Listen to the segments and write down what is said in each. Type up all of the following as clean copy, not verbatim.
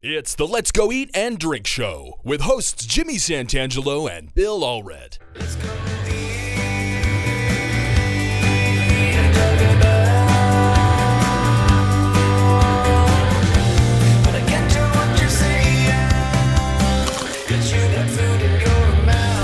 It's the Let's Go Eat and Drink Show with hosts Jimmy Santangelo and Bill Allred. Let's go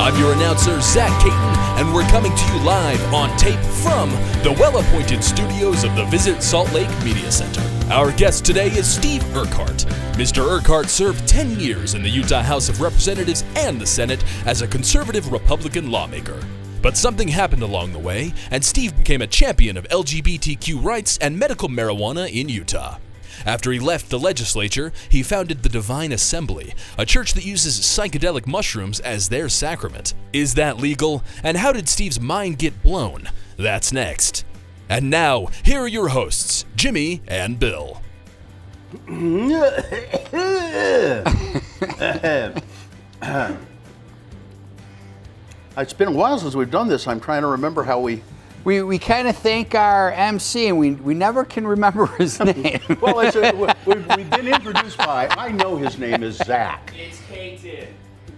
I'm your announcer, Zach Caton, and we're coming to you live on tape from the well-appointed studios of the Visit Salt Lake Media Center. Our guest today is Steve Urquhart. Mr. Urquhart served 10 years in the Utah House of Representatives and the Senate as a conservative Republican lawmaker. But something happened along the way, and Steve became a champion of LGBTQ rights and medical marijuana in Utah. After he left the legislature, he founded the Divine Assembly, a church that uses psychedelic mushrooms as their sacrament. Is that legal? And how did Steve's mind get blown? That's next. And now, here are your hosts, Jimmy and Bill. It's been a while since we've done this. I'm trying to remember how we We kind of thank our MC, and we never can remember his name. Well, we've been introduced by, I know his name is Zach. It's Caton.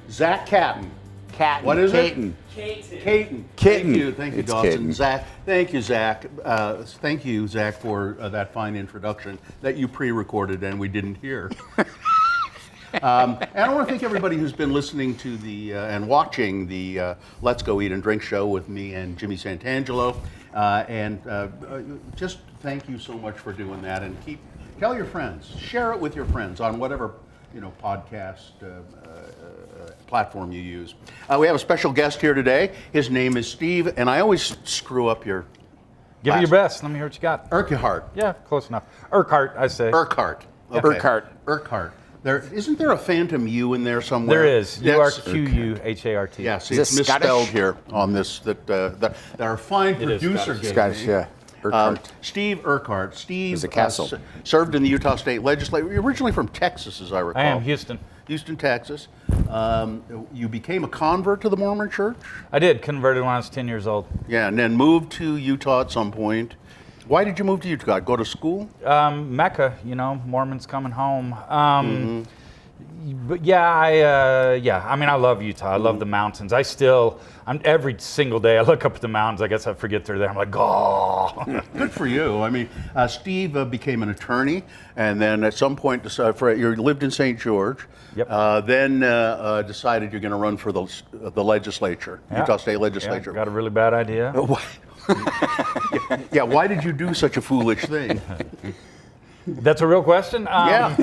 Zach Catton. Catton. What is Caton. it? Caton. Thank you, It's Dawson. Caton. Zach, thank you, Zach. Thank you, Zach, for that fine introduction that you pre-recorded and we didn't hear. And I want to thank everybody who's been listening to the and watching the Let's Go Eat and Drink show with me and Jimmy Santangelo. Just thank you so much for doing that, and tell your friends, share it with your friends on whatever podcast platform you use. We have a special guest here today. His name is Steve, and I always screw up your. Give it your best. Let me hear what you got. Urquhart. Yeah, close enough. Urkhart, I say. Urquhart. Okay. Urquhart. Isn't there a phantom U in there somewhere? There is. Urquhart. Yeah, see, Is it's this misspelled Scottish? here on this that our fine It is producer Scottish. gave Scottish, me. yeah. Urquhart. Steve Urquhart. Steve There's a castle. Served in the Utah State Legislature. You're originally from Texas, as I recall. I am, Houston. Houston, Texas. You became a convert to the Mormon Church? I did. Converted when I was 10 years old. Yeah, and then moved to Utah at some point. Why did you move to Utah? Go to school? Mecca, Mormons coming home. But I love Utah. I love the mountains. Every single day I look up at the mountains. I guess I forget they're there. I'm like, oh. Good for you. I mean, Steve became an attorney, and then at some point you lived in St. George. Yep. Then decided you're going to run for the legislature, Yeah. Utah State Legislature. Yeah, got a really bad idea. Yeah. Why did you do such a foolish thing? That's a real question? Yeah.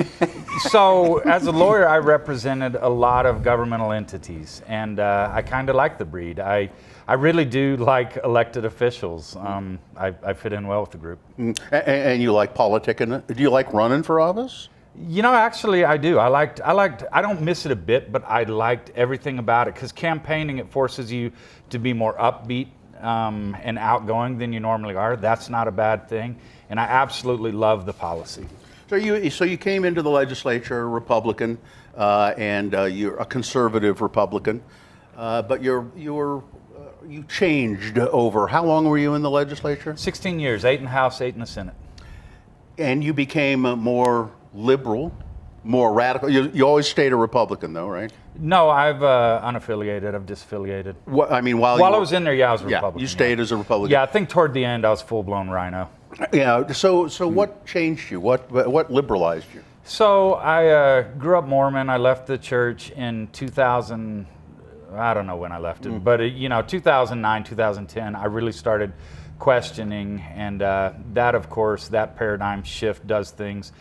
So as a lawyer, I represented a lot of governmental entities, and I kind of like the breed. I really do like elected officials. I fit in well with the group. And you like politicking? Do you like running for office? Actually, I do. I don't miss it a bit, but I liked everything about it, because campaigning, it forces you to be more upbeat and outgoing than you normally are. That's not a bad thing, and I absolutely love the policy. So you came into the legislature Republican, and you're a conservative Republican, but you changed over. How long were you in the legislature? 16 years, 8 in the House, 8 in the Senate. And you became more liberal, more radical. You always stayed a Republican, though, right? No, I've unaffiliated. I've disaffiliated. What, I mean, while I was in there, I was a Republican. You stayed as a Republican. Yeah, I think toward the end I was full-blown rhino. Yeah. So what changed you? What liberalized you? So I grew up Mormon. I left the church in 2000. I don't know when I left it, but 2009, 2010, I really started questioning, and that, of course, that paradigm shift does things.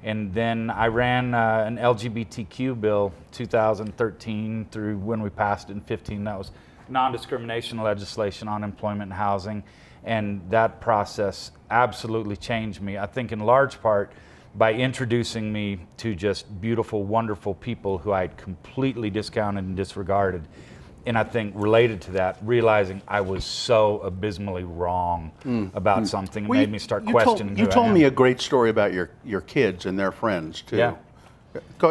And then I ran an LGBTQ bill 2013 through when we passed it in 15. That was non-discrimination legislation on employment and housing. And that process absolutely changed me. I think in large part by introducing me to just beautiful, wonderful people who I had completely discounted and disregarded. And I think related to that, realizing I was so abysmally wrong about something, made me start questioning who I am. You told me a great story about your kids and their friends too. Yeah.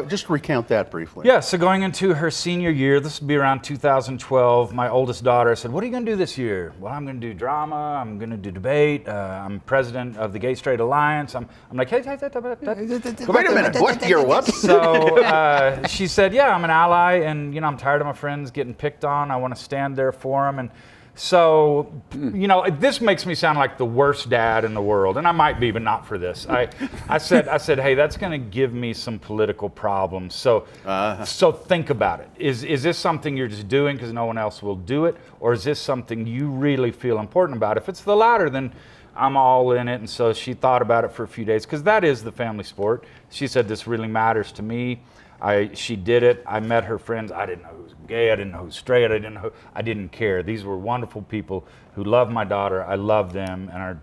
Just recount that briefly. Yeah, so going into her senior year, this would be around 2012, my oldest daughter said, what are you going to do this year? Well, I'm going to do drama, I'm going to do debate, I'm president of the Gay Straight Alliance. I'm like, hey, Wait a minute, what? You're what? So she said, yeah, I'm an ally, and I'm tired of my friends getting picked on. I want to stand there for them. And so, this makes me sound like the worst dad in the world, and I might be, but not for this. I said, hey, that's going to give me some political problems. So, so think about it. Is this something you're just doing because no one else will do it, or is this something you really feel important about? If it's the latter, then I'm all in it. And so she thought about it for a few days, because that is the family sport. She said, this really matters to me. She did it. I met her friends. I didn't know who was gay. I didn't know who was straight. I didn't care. These were wonderful people who loved my daughter. I loved them. And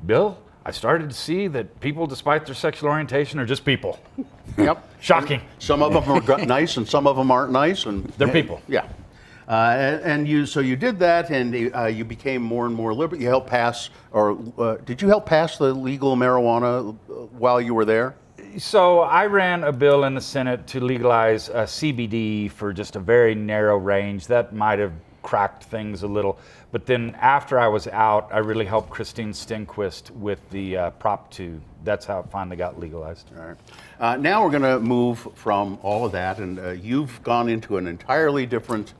Bill, I started to see that people, despite their sexual orientation, are just people. Yep. Shocking. Some of them are nice, and some of them aren't nice, and they're people. Yeah. And you did that, and you became more and more liberal. You helped pass, did you help pass the legal marijuana while you were there? So I ran a bill in the Senate to legalize CBD for just a very narrow range. That might have cracked things a little. But then after I was out, I really helped Christine Stenquist with the Prop 2. That's how it finally got legalized. All right. Now we're going to move from all of that, and you've gone into an entirely different.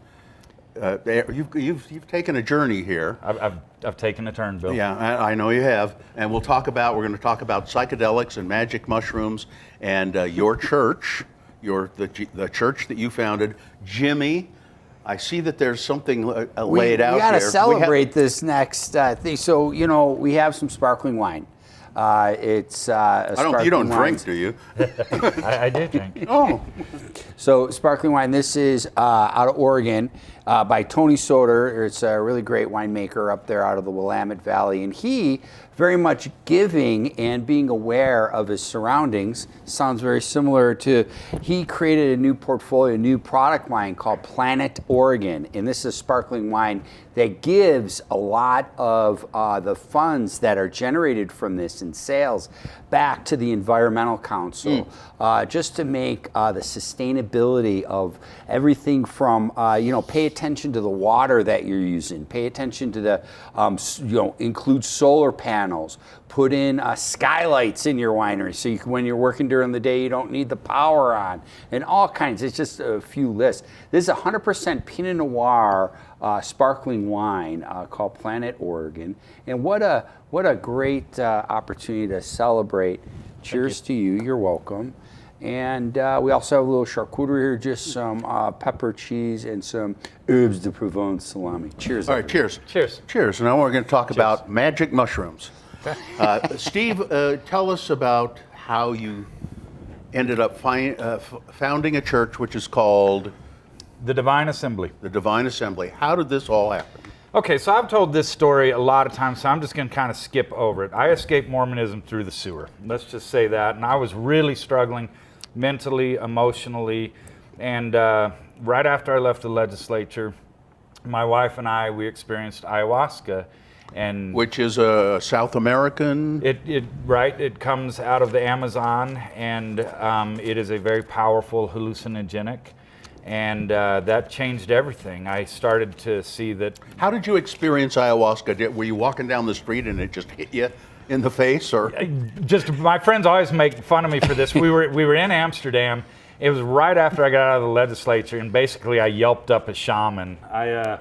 You've taken a journey here. I've taken a turn, Bill. Yeah, I know you have, and we're going to talk about psychedelics and magic mushrooms, and your church, the church that you founded, Jimmy. I see that there's something laid out here. We got to celebrate this next thing. So we have some sparkling wine. It's you don't drink, do you? I do drink. Oh. So sparkling wine. This is out of Oregon by Tony Soder. It's a really great winemaker up there out of the Willamette Valley, and he very much giving and being aware of his surroundings. Sounds very similar to, he created a new portfolio, a new product line called Planet Oregon, and this is a sparkling wine that gives a lot of the funds that are generated from this in sales back to the Environmental Council, just to make the sustainability of everything from, pay attention to the water that you're using, pay attention to the, include solar panels, put in skylights in your winery so when you're working during the day, you don't need the power on, and all kinds. It's just a few lists. This is 100% Pinot Noir sparkling wine called Planet Oregon, and what a great opportunity to celebrate. Cheers to you. You're welcome. And we also have a little charcuterie here, just some pepper cheese and some herbes de Provence salami. Cheers. All right, cheers. Cheers. Cheers. Now we're going to talk about magic mushrooms. Steve, tell us about how you ended up founding a church which is called The Divine Assembly. The Divine Assembly. How did this all happen? Okay, so I've told this story a lot of times, so I'm just going to kind of skip over it. I escaped Mormonism through the sewer. Let's just say that. And I was really struggling mentally, emotionally. And right after I left the legislature, my wife and we experienced ayahuasca. And which is a South American? It comes out of the Amazon, and it is a very powerful hallucinogenic. And that changed everything. I started to see that. How did you experience ayahuasca? Were you walking down the street and it just hit you in the face, or? Just, my friends always make fun of me for this. We were in Amsterdam. It was right after I got out of the legislature, and basically I yelped up a shaman. I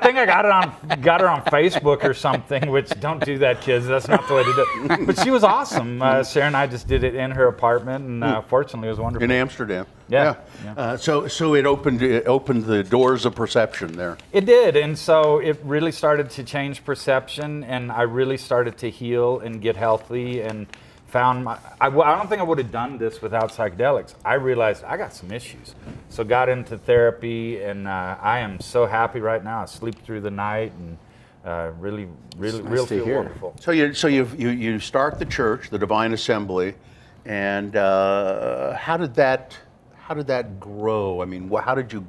think I got her on Facebook or something. Which, don't do that, kids. That's not the way to do it. But she was awesome. Sara and I just did it in her apartment, and fortunately, it was wonderful. In Amsterdam. Yeah. So it opened the doors of perception there. It did, and so it really started to change perception, and I really started to heal and get healthy, and found I don't think I would have done this without psychedelics. I realized I got some issues, so got into therapy, and I am so happy right now. I sleep through the night, and really feel wonderful. So you start the church, the Divine Assembly, and how how did that grow? I mean, how did you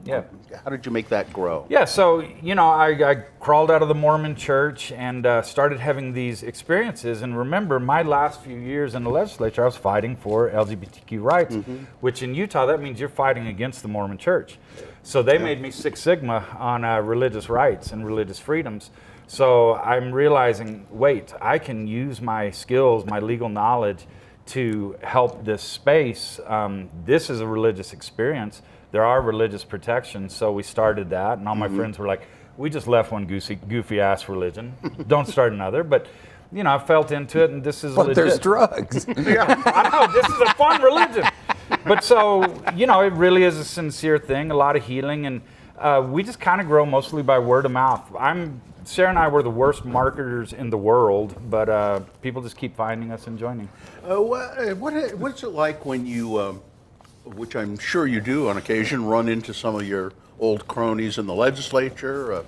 make that grow? Yeah, so, I crawled out of the Mormon church and started having these experiences. And remember, my last few years in the legislature, I was fighting for LGBTQ rights, which in Utah, that means you're fighting against the Mormon church. So they made me Six Sigma on religious rights and religious freedoms. So I'm realizing, wait, I can use my skills, my legal knowledge to help this space. This is a religious experience. There are religious protections, so we started that, and all my friends were like, we just left one goofy ass religion. Don't start another. But I felt into it, and this is legit. But there's drugs. Yeah, I know, this is a fun religion. But so, it really is a sincere thing, a lot of healing, and we just kind of grow mostly by word of mouth. Sara and I were the worst marketers in the world, but people just keep finding us and joining. What's it like when you, which I'm sure you do on occasion, run into some of your old cronies in the legislature,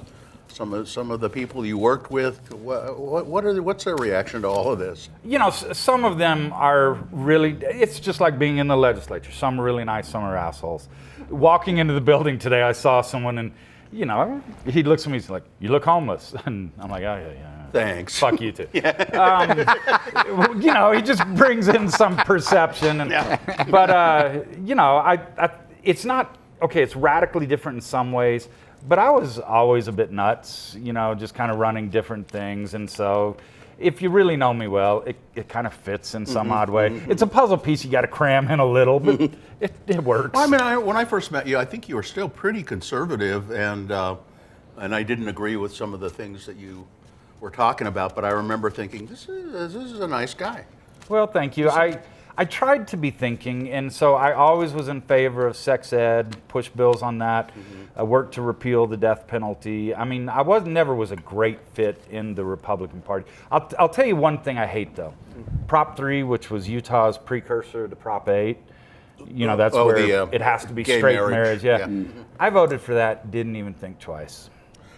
some of the people you worked with? What's their reaction to all of this? Some of them are really, it's just like being in the legislature. Some are really nice, some are assholes. Walking into the building today, I saw someone and he looks at me, he's like, you look homeless. And I'm like, oh, yeah. Thanks. Fuck you too. He just brings in some perception. But, it's not, okay, it's radically different in some ways, but I was always a bit nuts, just kind of running different things. And so if you really know me well, it kind of fits in some odd way. It's a puzzle piece you got to cram in a little, but it works. Well, I mean, when I first met you, I think you were still pretty conservative, and I didn't agree with some of the things that you were talking about. But I remember thinking, this is a nice guy. Well, thank you. I tried to be thinking, and so I always was in favor of sex ed, push bills on that. I worked to repeal the death penalty. I mean, I never was a great fit in the Republican Party. I'll tell you one thing I hate, though. Prop 3, which was Utah's precursor to Prop 8, that's where it has to be straight marriage. Yeah. I voted for that, didn't even think twice.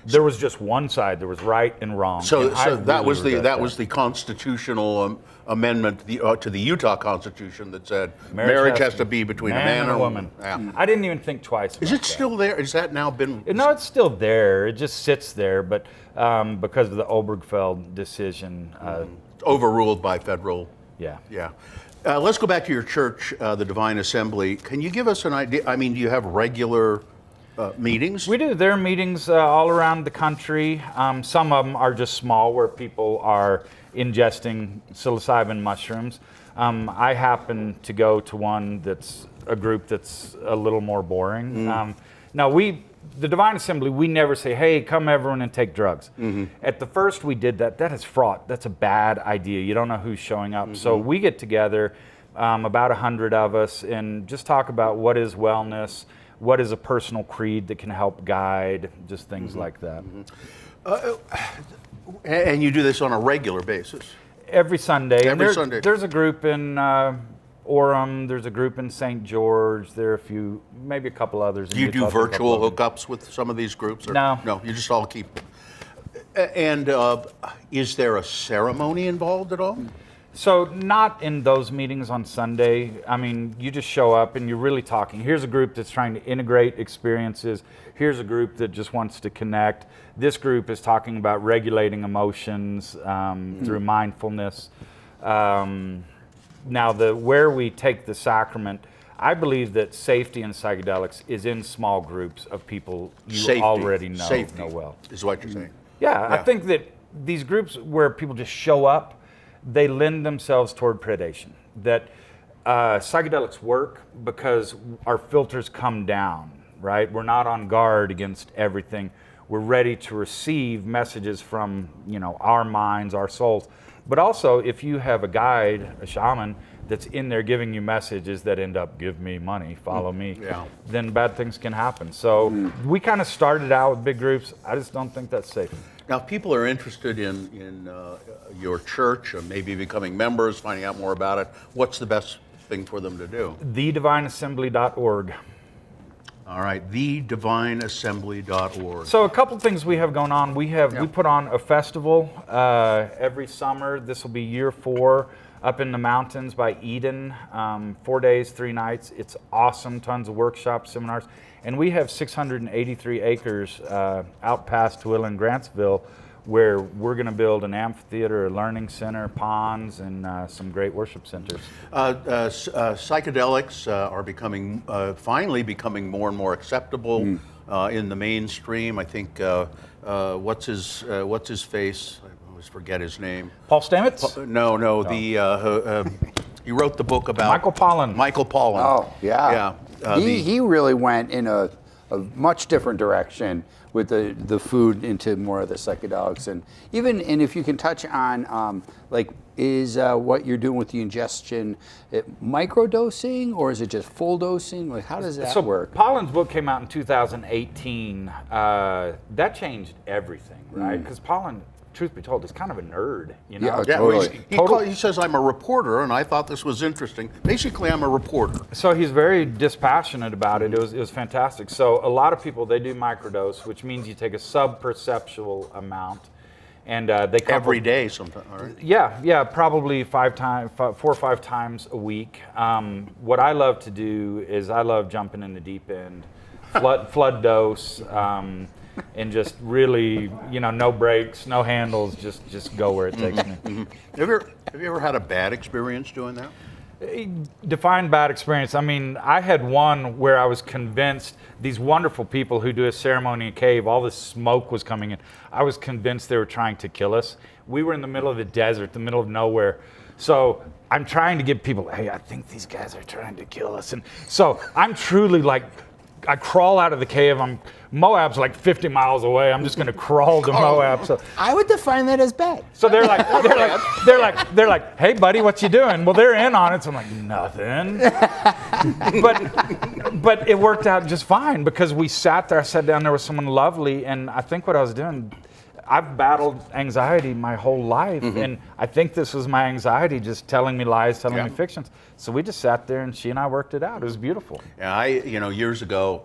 There was just one side. There was right and wrong. So that was the constitutional amendment to the Utah Constitution that said marriage has to be between a man and a woman. Yeah. I didn't even think twice. Is it still there? Is that now been? No, it's still there. It just sits there, but because of the Obergefell decision, overruled by federal. Yeah. Yeah. Let's go back to your church, the Divine Assembly. Can you give us an idea? I mean, do you have regular meetings? We do. There are meetings all around the country. Some of them are just small, where people are ingesting psilocybin mushrooms. I happen to go to one that's a group that's a little more boring. Now, the Divine Assembly, we never say, hey, come everyone and take drugs. At the first we did that. That is fraught. That's a bad idea. You don't know who's showing up. So we get together, about 100 of us, and just talk about what is wellness, what is a personal creed that can help guide, just things like that. And you do this on a regular basis? Every Sunday. Every Sunday. There's a group in Orem, there's a group in St. George, there are a few, maybe a couple others. Do you do virtual hookups with some of these groups? Or? No. No, you just all keep. And is there a ceremony involved at all? So not in those meetings on Sunday. I mean, you just show up and you're really talking. Here's a group that's trying to integrate experiences. Here's a group that just wants to connect. This group is talking about regulating emotions through mindfulness. Now, where we take the sacrament, I believe that safety in psychedelics is in small groups of people you already know well. Is what you're saying. Yeah, I think that these groups where people just show up, they lend themselves toward predation. That psychedelics work because our filters come down, right? We're not on guard against everything. We're ready to receive messages from, our minds, our souls. But also, if you have a guide, a shaman, that's in there giving you messages that end up, give me money, follow me, then bad things can happen. So we kind of started out with big groups. I just don't think that's safe. Now, if people are interested in your church, or maybe becoming members, finding out more about it, what's the best thing for them to do? thedivineassembly.org. All right, thedivineassembly.org. So a couple things we have going on. We put on a festival every summer. This will be year 4. up in the mountains by Eden, 4 days, 3 nights. It's awesome, tons of workshops, seminars. And we have 683 acres out past Tooele and Grantsville, where we're going to build an amphitheater, a learning center, ponds, and some great worship centers. Psychedelics are finally becoming more and more acceptable in the mainstream. I think what's his face? I always forget his name. Paul Stamets? No. He wrote the book about Michael Pollan. Michael Pollan. Oh, yeah. He really went in a much different direction with the food into more of the psychedelics, and if you can touch on is what you're doing with the ingestion microdosing, or is it just full dosing? Like, how does that work? Pollan's book came out in 2018. That changed everything, right? Because Pollan, truth be told, is kind of a nerd, you know? Yeah, totally. He says, I'm a reporter, and I thought this was interesting. Basically, I'm a reporter. So he's very dispassionate about it. It was fantastic. So a lot of people, they do microdose, which means you take a sub-perceptual amount, and they come Every day sometimes, right? Yeah, probably 4 or 5 times a week. What I love to do is I love jumping in the deep end, flood dose, and just really, no brakes, no handles, just go where it takes me. Mm-hmm. Have you ever had a bad experience doing that? Define bad experience. I mean, I had one where I was convinced these wonderful people who do a ceremony in a cave, all this smoke was coming in. I was convinced they were trying to kill us. We were in the middle of the desert, the middle of nowhere. So I'm trying to get people, hey, I think these guys are trying to kill us. And so I'm truly I crawl out of the cave. Moab's like 50 miles away. I'm just going to crawl to Moab. So I would define that as bad. So they're like, hey buddy, what you doing? Well, they're in on it. So I'm like, nothing. but it worked out just fine because we sat there. I sat down there with someone lovely, and I think what I was doing, I've battled anxiety my whole life, and I think this was my anxiety just telling me lies, telling me fictions. So we just sat there, and she and I worked it out. It was beautiful. Yeah, years ago,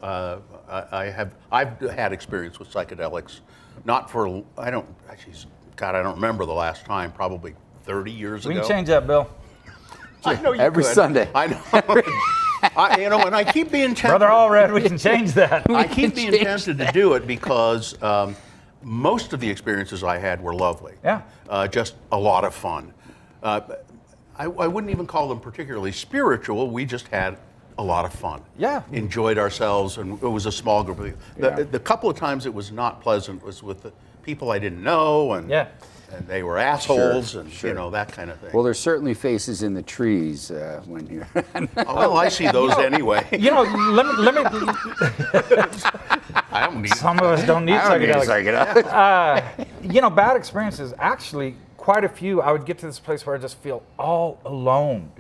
I've had experience with psychedelics, not for I don't remember the last time. Probably 30 years ago. We can change that, Bill. I know you Every could. Sunday. I know. And I keep being tempted. Brother Allred, we can change that. I keep being tempted to do it because most of the experiences I had were lovely. Yeah. Just a lot of fun. I wouldn't even call them particularly spiritual. We just had a lot of fun. Yeah. Enjoyed ourselves, and it was a small group of people. The couple of times it was not pleasant was with the people I didn't know, and they were assholes, and that kind of thing. Well, there's certainly faces in the trees when you're. Well, I see those anyway. Let me. I don't need. Some of us don't need psychedelics. Bad experiences. Actually, quite a few. I would get to this place where I just feel all alone.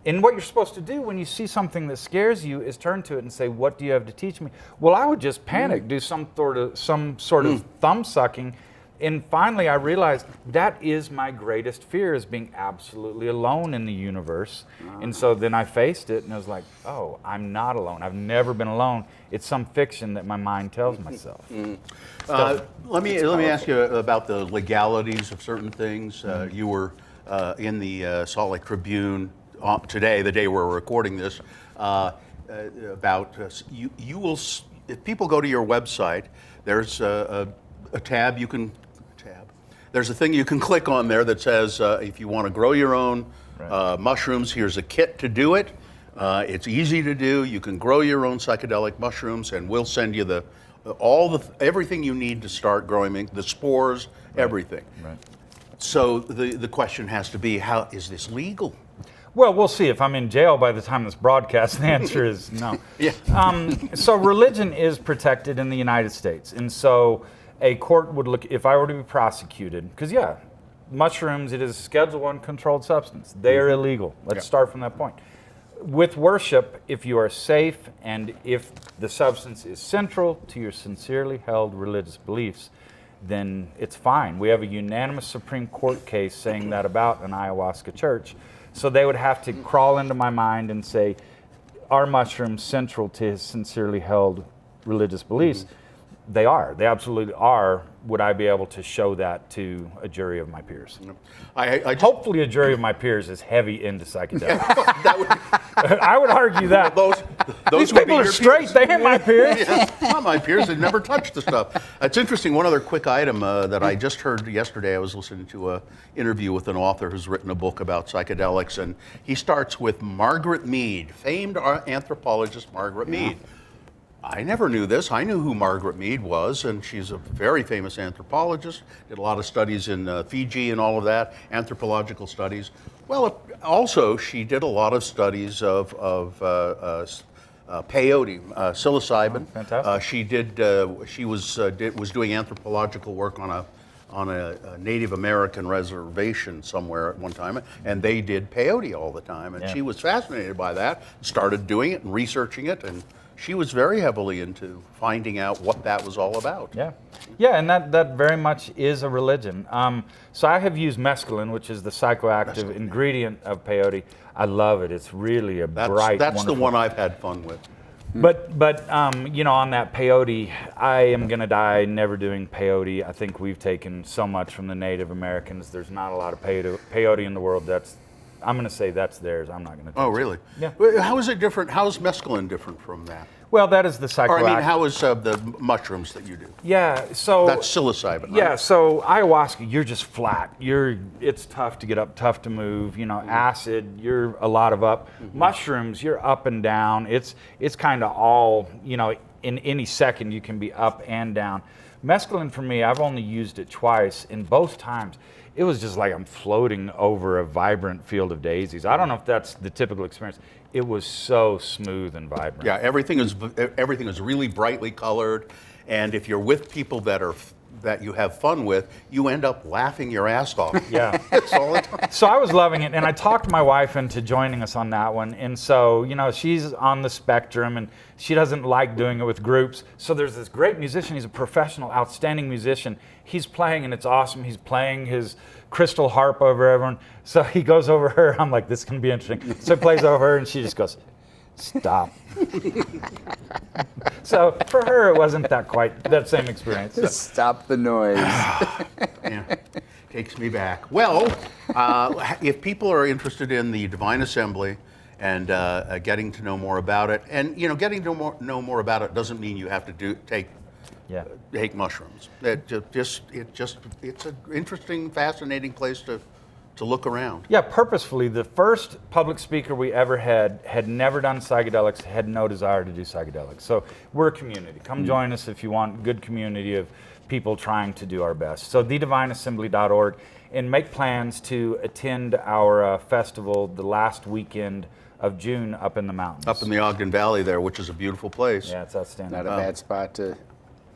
And what you're supposed to do when you see something that scares you is turn to it and say, "What do you have to teach me?" Well, I would just panic, do some sort of thumb sucking. And finally, I realized that is my greatest fear, is being absolutely alone in the universe. And so then I faced it, and I was like, oh, I'm not alone. I've never been alone. It's some fiction that my mind tells myself. Let me ask you about the legalities of certain things. You were in the Salt Lake Tribune today, the day we're recording this, about you will. If people go to your website, there's a tab you can. There's a thing you can click on there that says if you want to grow your own mushrooms, here's a kit to do it. It's easy to do. You can grow your own psychedelic mushrooms, and we'll send you everything you need to start growing, the spores, everything. Right. So the question has to be, how is this legal? Well, we'll see. If I'm in jail by the time this broadcast, the answer is no. So religion is protected in the United States, and so a court would look, if I were to be prosecuted, because mushrooms, it is a Schedule I controlled substance. They are illegal. Let's start from that point. With worship, if you are safe and if the substance is central to your sincerely held religious beliefs, then it's fine. We have a unanimous Supreme Court case saying that about an ayahuasca church. So they would have to crawl into my mind and say, are mushrooms central to his sincerely held religious beliefs? They are. They absolutely are. Would I be able to show that to a jury of my peers? Hopefully a jury of my peers is heavy into psychedelics. I would argue that. Those These people are straight. They ain't my peers. Yeah, not my peers. They never touched the stuff. It's interesting. One other quick item that I just heard yesterday. I was listening to an interview with an author who's written a book about psychedelics, and he starts with Margaret Mead, famed anthropologist Margaret Mead. I never knew this. I knew who Margaret Mead was, and she's a very famous anthropologist. Did a lot of studies in Fiji and all of that, anthropological studies. Well, also she did a lot of studies of peyote, psilocybin. Oh, fantastic. She was doing anthropological work on a Native American reservation somewhere at one time, and they did peyote all the time, and she was fascinated by that. Started doing it and researching it, and she was very heavily into finding out what that was all about. Yeah, and that very much is a religion. So I have used mescaline, which is the psychoactive ingredient of peyote. I love it. It's really bright. That's wonderful. the one I've had fun with. But on that peyote, I am gonna die never doing peyote. I think we've taken so much from the Native Americans. There's not a lot of peyote in the world. I'm going to say that's theirs. I'm not going to. Oh, really? Yeah. How is it different? How is mescaline different from that? Well, that is the psychoactive. Or I mean, how is the mushrooms that you do? Yeah. So that's psilocybin. Right? Yeah. So ayahuasca, you're just flat. It's tough to get up, tough to move. Acid, you're a lot of up. Mushrooms, you're up and down. It's kind of all. In any second, you can be up and down. Mescaline for me, I've only used it twice. In both times, it was just like I'm floating over a vibrant field of daisies. I don't know if that's the typical experience. It was so smooth and vibrant. Yeah, everything is really brightly colored, and if you're with people that you have fun with, you end up laughing your ass off. Yeah. That's all the time. So I was loving it, and I talked my wife into joining us on that one. And so, she's on the spectrum, and she doesn't like doing it with groups. So there's this great musician. He's a professional, outstanding musician. He's playing, and it's awesome. He's playing his crystal harp over everyone. So he goes over her. I'm like, this is going to be interesting. So he plays over her, and she just goes, stop. So for her, it wasn't that same experience. So. Stop the noise. Yeah, takes me back. Well, if people are interested in the Divine Assembly and getting to know more about it, and getting to know more about it doesn't mean you have to take mushrooms. It's an interesting, fascinating place to look around. Yeah, purposefully, the first public speaker we ever had never done psychedelics, had no desire to do psychedelics. So we're a community. Come join us if you want good community of people trying to do our best. So thedivineassembly.org, and make plans to attend our festival the last weekend of June up in the mountains. Up in the Ogden Valley there, which is a beautiful place. Yeah, it's outstanding. Not a bad spot to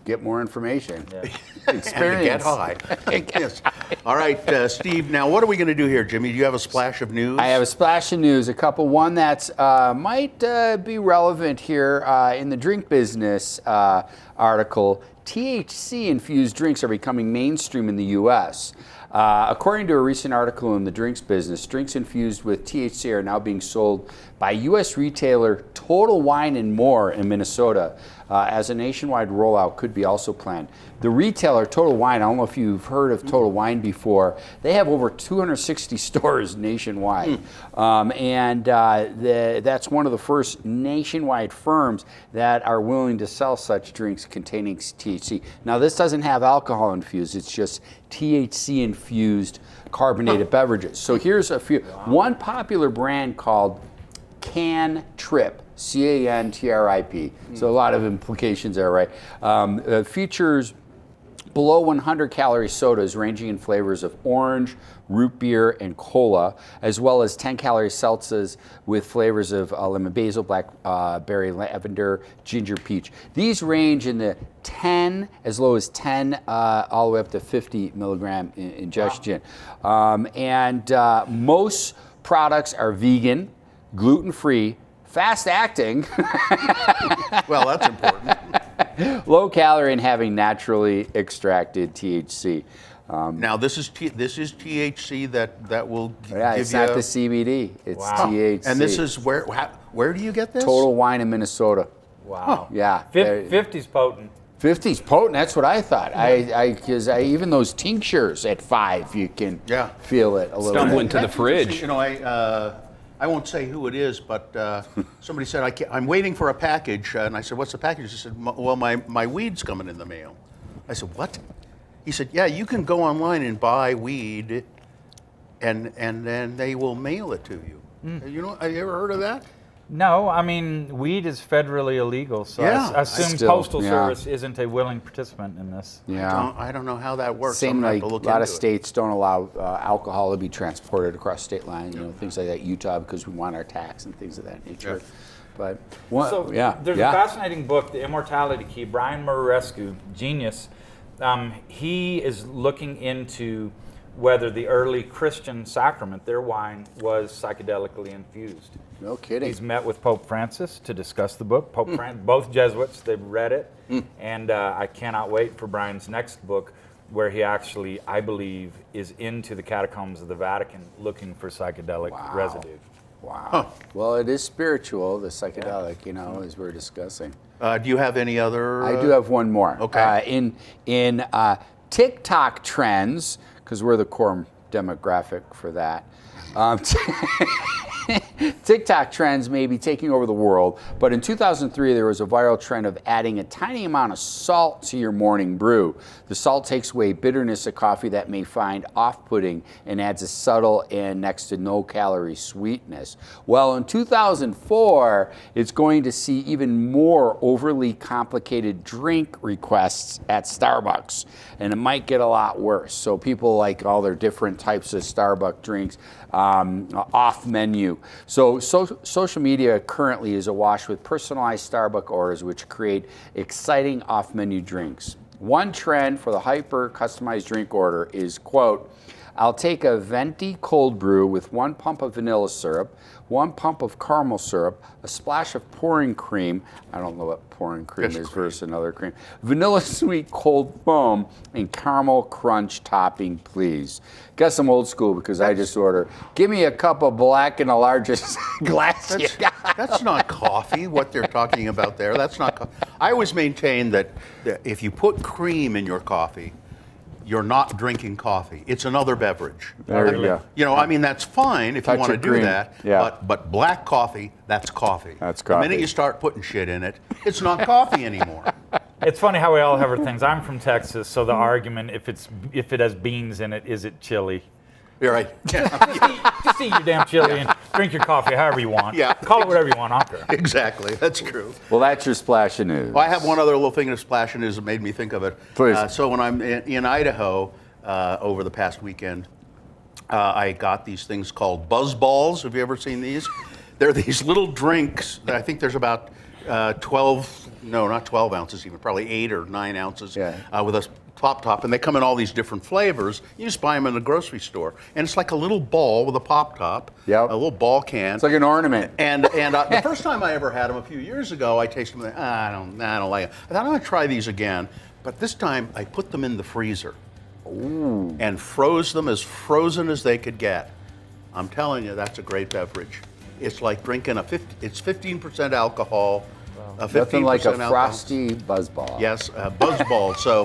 get more information. Yeah. Experience. And to get high. Yes. All right, Steve, now what are we going to do here, Jimmy? Do you have a splash of news? I have a splash of news, a couple. One that's might be relevant here in the drink business article. THC-infused drinks are becoming mainstream in the U.S. According to a recent article in the drinks business, drinks infused with THC are now being sold by U.S. retailer Total Wine and More in Minnesota, as a nationwide rollout could be also planned. The retailer Total Wine, I don't know if you've heard of Total Wine before, they have over 260 stores nationwide. That's one of the first nationwide firms that are willing to sell such drinks containing THC. Now, this doesn't have alcohol infused, it's just THC-infused carbonated beverages. So here's a few. One popular brand called Cantrip, C-A-N-T-R-I-P. So a lot of implications there, right? Features below 100 calorie sodas ranging in flavors of orange, root beer, and cola, as well as 10 calorie seltzers with flavors of lemon basil, blackberry lavender, ginger peach. These range in the 10, as low as 10, all the way up to 50 milligram ingestion. Wow. Most products are vegan, gluten-free, fast-acting. Well, that's important. Low calorie and having naturally extracted THC. Now this is THC that will give you. It's not the CBD. It's THC. And this is where do you get this? Total Wine in Minnesota. Wow. Yeah. 50's potent. 50's potent. That's what I thought. Because even those tinctures at 5, you can feel it a little. Stumble bit. into the fridge. You know, I won't say who it is, but somebody said I'm waiting for a package, and I said, "What's the package?" He said, "Well, my weed's coming in the mail." I said, "What?" He said, "Yeah, you can go online and buy weed, and then they will mail it to you." You know, have you ever heard of that? No, I mean, weed is federally illegal, so I assume Postal Service isn't a willing participant in this. Yeah. I don't know how that works. Same like a lot of it. states don't allow alcohol to be transported across state lines, you know, things like that. Utah, because we want our tax and things of that nature. Yeah. But there's a fascinating book, The Immortality Key, Brian Muraresku, genius. He is looking into whether the early Christian sacrament, their wine, was psychedelically infused. No kidding. He's met with Pope Francis to discuss the book. Both Jesuits, they've read it. And I cannot wait for Brian's next book, where he actually, I believe, is into the catacombs of the Vatican looking for psychedelic residue. Wow. Huh. Well, it is spiritual, the psychedelic, you know, as we're discussing. Do you have any other? I do have one more. Okay. In TikTok trends, because we're the core demographic for that. TikTok trends may be taking over the world, but in 2003 there was a viral trend of adding a tiny amount of salt to your morning brew. The salt takes away bitterness of coffee that may find off-putting and adds a subtle and next to no calorie sweetness. Well, in 2004, it's going to see even more overly complicated drink requests at Starbucks, and it might get a lot worse. So people like all their different types of Starbucks drinks off menu. So social media currently is awash with personalized Starbucks orders which create exciting off-menu drinks. One trend for the hyper customized drink order is, quote, I'll take a venti cold brew with 1 pump of vanilla syrup, 1 pump of caramel syrup, a splash of pouring cream, I don't know what pouring cream is versus another cream, vanilla sweet cold foam, and caramel crunch topping, please. Guess I'm old school because I just order, give me a cup of black and the largest glass you got. That's not coffee, what they're talking about there. That's not coffee. I always maintain that if you put cream in your coffee, you're not drinking coffee. It's another beverage. There you go. You know, I mean, that's fine if you want to do that, but black coffee, that's coffee. That's coffee. The minute you start putting shit in it, it's not coffee anymore. It's funny how we all have our things. I'm from Texas, so the argument, if it has beans in it, is it chili? You're right. Just eat your damn chili and drink your coffee however you want. Yeah. Call it whatever you want, I don't care. Exactly, that's true. Well, that's your splash of news. Well, I have one other little thing of splash of news that made me think of it. Please. So when I'm in Idaho over the past weekend, I got these things called buzz balls. Have you ever seen these? They're these little drinks that I think there's about 12, no, not 12 ounces even, probably 8 or 9 ounces with a pop top, and they come in all these different flavors. You just buy them in the grocery store, and it's like a little ball with a pop top, a little ball can. It's like an ornament. And the first time I ever had them a few years ago, I tasted them. I don't like it. I thought I'm gonna try these again, but this time I put them in the freezer and froze them as frozen as they could get. I'm telling you, that's a great beverage. It's like drinking it's 15% alcohol. Nothing like a frosty buzzball. Yes, buzzball. So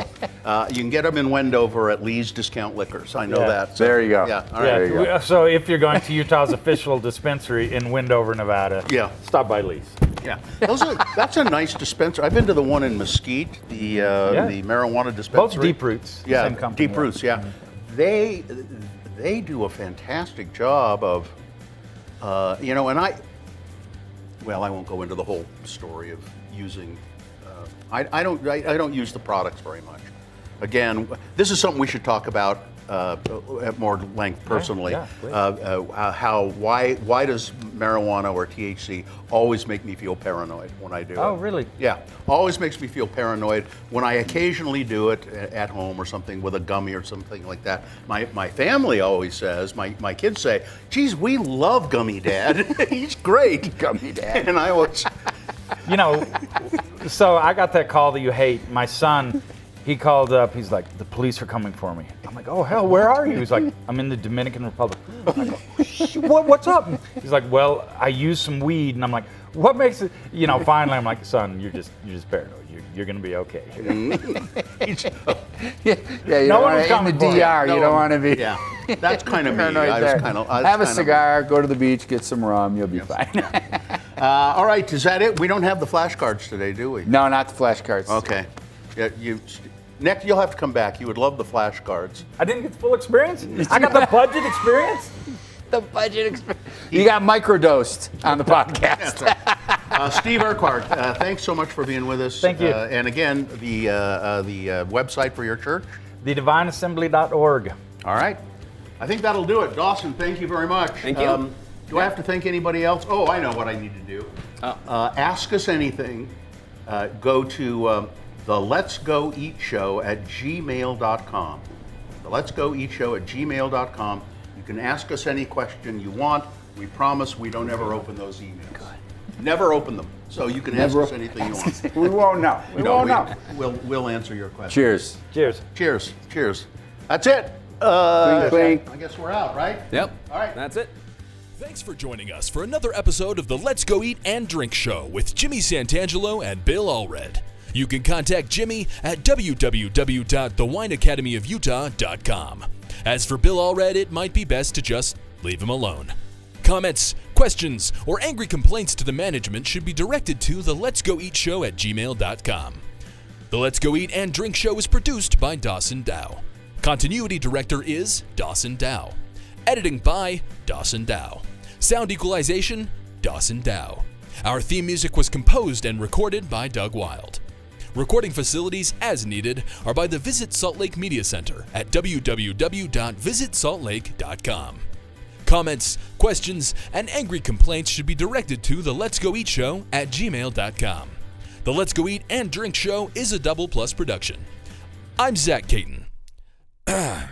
you can get them in Wendover at Lee's Discount Liquors. I know that. So, there you go. Yeah. All right. There you go. So if you're going to Utah's official dispensary in Wendover, Nevada, stop by Lee's. Yeah, that's a nice dispensary. I've been to the one in Mesquite, the marijuana dispensary. Both Deep Roots. Yeah, same company. Deep Roots. Yeah, they do a fantastic job of, and I won't go into the whole story of using. I don't use the products very much. Again, this is something we should talk about at more length personally. Why does marijuana or THC always make me feel paranoid when I do it? Oh, really? Yeah, always makes me feel paranoid when I occasionally do it at home or something with a gummy or something like that. My family always says, my kids say, geez, we love Gummy Dad. He's great. Gummy Dad. And I always... So I got that call that you hate. My son, he called up, he's like, the police are coming for me. I'm like, oh hell, where are you? He's like, I'm in the Dominican Republic. I go, what's up? He's like, well, I used some weed. And I'm like, What makes it, finally I'm like, son, you're just paranoid. You're going to be okay. Yeah, you No don't one want was to, in coming the for you. DR, you don't want to be. Yeah, that's kind of me. paranoid I there. was kind of. Have a cigar, go to the beach, get some rum, you'll be fine. All right, is that it? We don't have the flashcards today, do we? No, not the flashcards. Okay. Yeah, next, you'll have to come back. You would love the flashcards. I didn't get the full experience? I got the budget experience? The budget experience. You got microdosed on the podcast. Steve Urquhart, thanks so much for being with us. Thank you. And again, the website for your church? thedivineassembly.org. All right. I think that'll do it. Dawson, thank you very much. Thank you. Do I have to thank anybody else? Oh, I know what I need to do. Ask us anything. Go to the Let's Go Eat Show at gmail.com. The Let's Go Eat Show at gmail.com. You can ask us any question you want. We promise we don't ever open those emails. God. Never open them. So you can ask us anything you want. We won't know. We won't know. We'll answer your question. Cheers. Cheers. Cheers. Cheers. That's it. Clink, clink. I guess we're out, right? Yep. All right. That's it. Thanks for joining us for another episode of the Let's Go Eat and Drink Show with Jimmy Santangelo and Bill Allred. You can contact Jimmy at www.thewineacademyofutah.com. As for Bill Allred, it might be best to just leave him alone. Comments, questions, or angry complaints to the management should be directed to the Let's Go Eat Show at gmail.com. The Let's Go Eat and Drink Show is produced by Dawson Dow. Continuity director is Dawson Dow. Editing by Dawson Dow. Sound equalization, Dawson Dow. Our theme music was composed and recorded by Doug Wild. Recording facilities as needed are by the Visit Salt Lake Media Center at www.visitsaltlake.com. Comments, questions, and angry complaints should be directed to the Let's Go Eat Show at gmail.com. The Let's Go Eat and Drink Show is a Double Plus production. I'm Zach Caton. I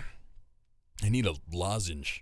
need a lozenge.